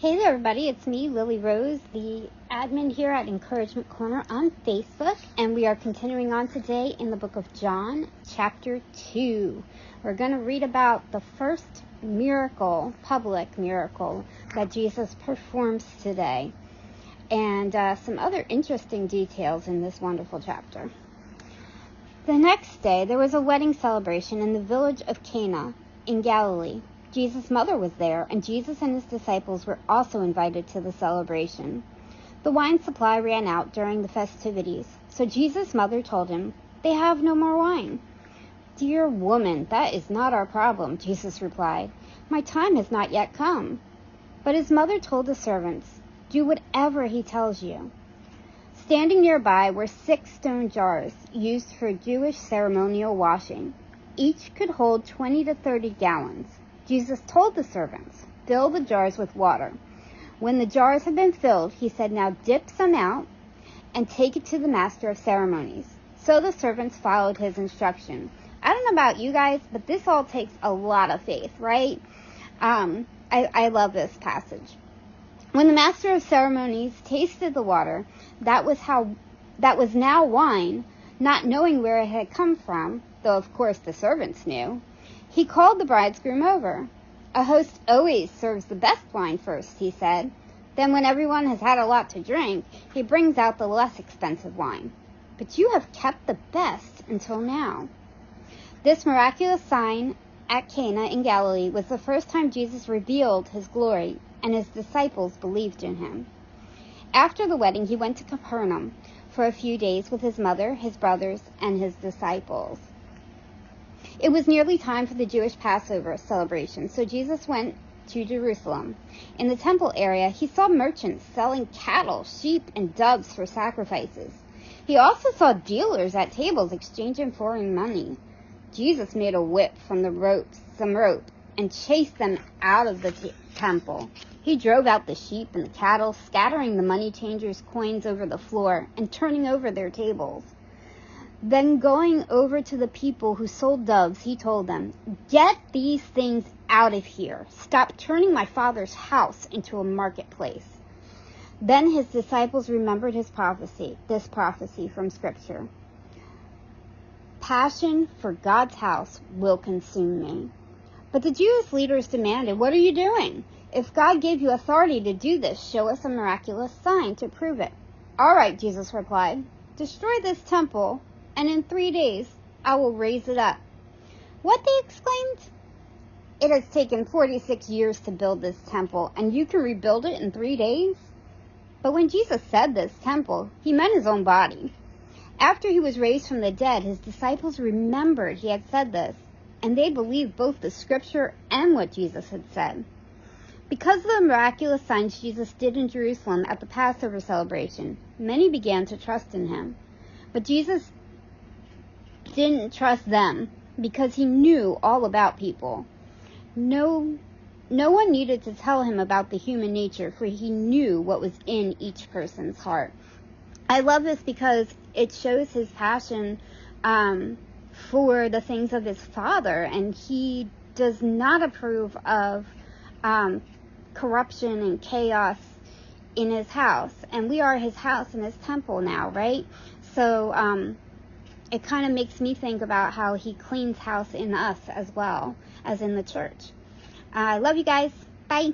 Hey there, everybody. It's me, Lily Rose, the admin here at Encouragement Corner on Facebook, and we are continuing on today in the book of John, chapter 2. We're going to read about the first miracle, public miracle, that Jesus performs today, and some other interesting details in this wonderful chapter. The next day, there was a wedding celebration in the village of Cana in Galilee. Jesus' mother was there, and Jesus and his disciples were also invited to the celebration. The wine supply ran out during the festivities, so Jesus' mother told him, "They have no more wine." "Dear woman, that is not our problem," Jesus replied. "My time has not yet come." But his mother told the servants, "Do whatever he tells you." Standing nearby were 6 stone jars used for Jewish ceremonial washing. Each could hold 20 to 30 gallons. Jesus told the servants, "Fill the jars with water." When the jars had been filled, he said, "Now dip some out and take it to the master of ceremonies." So the servants followed his instruction. I don't know about you guys, but this all takes a lot of faith, right? I love this passage. When the master of ceremonies tasted the water, that was now wine, not knowing where it had come from, though of course the servants knew, he called the bridegroom over. "A host always serves the best wine first," he said. "Then when everyone has had a lot to drink, he brings out the less expensive wine. But you have kept the best until now." This miraculous sign at Cana in Galilee was the first time Jesus revealed his glory, and his disciples believed in him. After the wedding, he went to Capernaum for a few days with his mother, his brothers, and his disciples. It was nearly time for the Jewish Passover celebration, so Jesus went to Jerusalem. In the temple area, he saw merchants selling cattle, sheep, and doves for sacrifices. He also saw dealers at tables exchanging foreign money. Jesus made a whip from some rope, and chased them out of the temple. He drove out the sheep and the cattle, scattering the money changers' coins over the floor and turning over their tables. Then going over to the people who sold doves, he told them, "Get these things out of here. Stop turning my Father's house into a marketplace." Then his disciples remembered this prophecy from Scripture. "Passion for God's house will consume me." But the Jewish leaders demanded, "What are you doing? If God gave you authority to do this, show us a miraculous sign to prove it." "All right," Jesus replied, "destroy this temple, and in 3 days I will raise it up." "What?" they exclaimed. "It has taken 46 years to build this temple, and you can rebuild it in 3 days?" But when Jesus said this temple, he meant his own body. After he was raised from the dead, his disciples remembered he had said this, and they believed both the Scripture and what Jesus had said. Because of the miraculous signs Jesus did in Jerusalem at the Passover celebration, many began to trust in him. But Jesus didn't trust them because he knew all about people. No one needed to tell him about the human nature, for he knew what was in each person's heart. I love this because it shows his passion for the things of his Father, and he does not approve of corruption and chaos in his house. And we are his house and his temple now, right? So it kind of makes me think about how he cleans house in us as well as in the church. I love you guys. Bye.